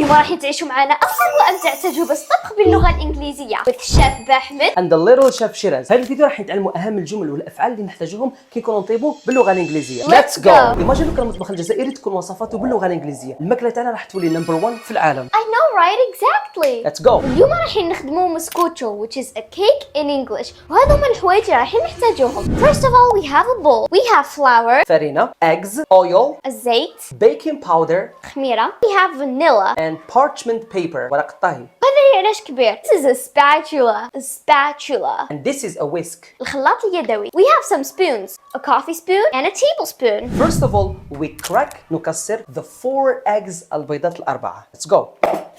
اليوم راح تعيشوا معنا أفضل وأمتع تجربة طبخ باللغة الإنجليزية with شيف بحمد and the little chef شيراز. هذا الفيديو راح نتعلموا أهم الجمل والأفعال اللي نحتاجوهم كي نكونوا نطيبوا باللغة الإنجليزية. Let's go. إيماجينو كان المطبخ الجزائري تكون وصفاته باللغة الإنجليزية. الماكلة تاعنا راح تولي نمبر 1 في العالم. I know right exactly. Let's go. اليوم راح نخدموا مسكوتشو which is a cake in English وهذا من الحوايج اللي راح نحتاجوهم. First of all we have a bowl. We have flour, farina, eggs, oil, الزيت, baking powder خميرة. We have vanilla. and parchment paper ورق الطهي. هذا علاش كبير. This is a spatula. A spatula. And this is a whisk. الخلاط اليدوي. We have some spoons. A coffee spoon and a tablespoon. First of all we crack نكسر the 4 eggs البيضات الأربعة. Let's go.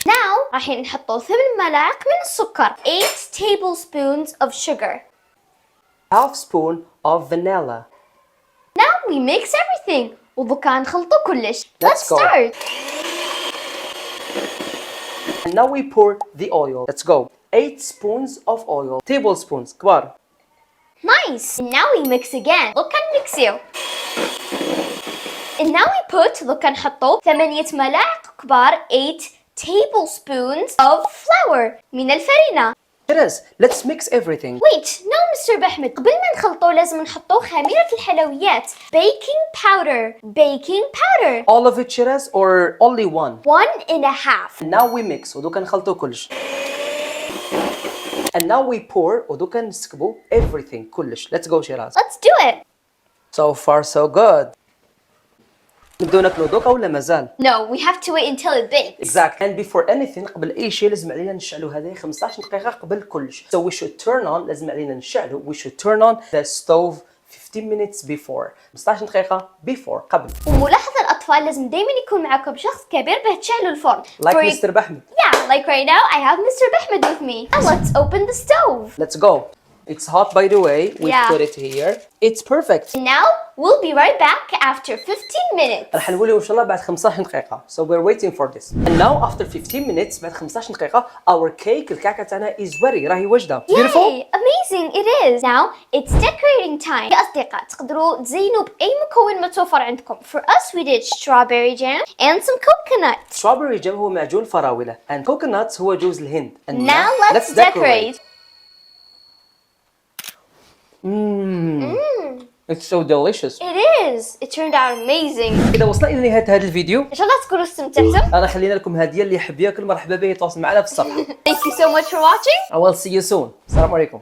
Now راح نحطوا 8 ملاعق من السكر. 8 tablespoons of sugar. Half spoon of vanilla. Now we mix everything. ودوكا نخلطوا كلش. Let's go. start. And now we pour the oil. Let's go. 8 spoons of oil. Tablespoons كبار. Nice. And now we mix again. دوكا نمكسيو. And now we put دوكا نحطوا 8 ملاعق كبار 8 tablespoons of flour من الفرينة. شيراز, let's mix everything. Wait, no Mr. بحمد. قبل ما نخلطوا لازم نحطوا خميرة الحلويات. Baking powder. Baking powder. All of it شيراز or only one? 1.5. And now we mix ودوكا نخلطوا كلش. And now we pour ودوكا نسكبوا everything كلش. Let's go شيراز. Let's do it. So far so good. نبداو ناكلو دوكا ولا مازال؟ No, we have to wait until it bakes. Exactly. And before anything قبل أي شيء لازم علينا نشعلو هذه 15 دقيقة قبل كلش. So we should turn on لازم علينا نشعلو. We should turn on the stove 15 minutes before. 15 دقيقة before قبل. وملاحظة الأطفال لازم دايما يكون معكم شخص كبير به تشعلوا الفرن. Like Mr. بحمد. Yeah, like right now I have Mr. بحمد with me. And let's open the stove. Let's go. It's hot by the way. We Yeah. put it here. It's perfect. And now we'll be right back after 15 minutes. راح نوليو إن شاء الله بعد 15 دقيقة. So we're waiting for this. And now after 15 minutes بعد 15 دقيقة our cake الكعكة تاعنا is ready. راهي واجدة. Beautiful. Yay! Amazing it is. Now it's decorating time. يا أصدقاء تقدروا تزينوا بأي مكون متوفر عندكم. For us we did strawberry jam and some coconut. Strawberry jam هو معجون فراولة and coconuts هو جوز الهند. And Now let's decorate. It's so delicious. It is. It turned out amazing. إذا وصلنا إلى نهاية هذا الفيديو إن شاء الله تكونوا استمتعتم. أنا خلينا لكم هدية اللي يحب ياكل مرحبا به يتواصل معنا في الصفحة. Thank you so much for watching. I will see you soon. السلام عليكم.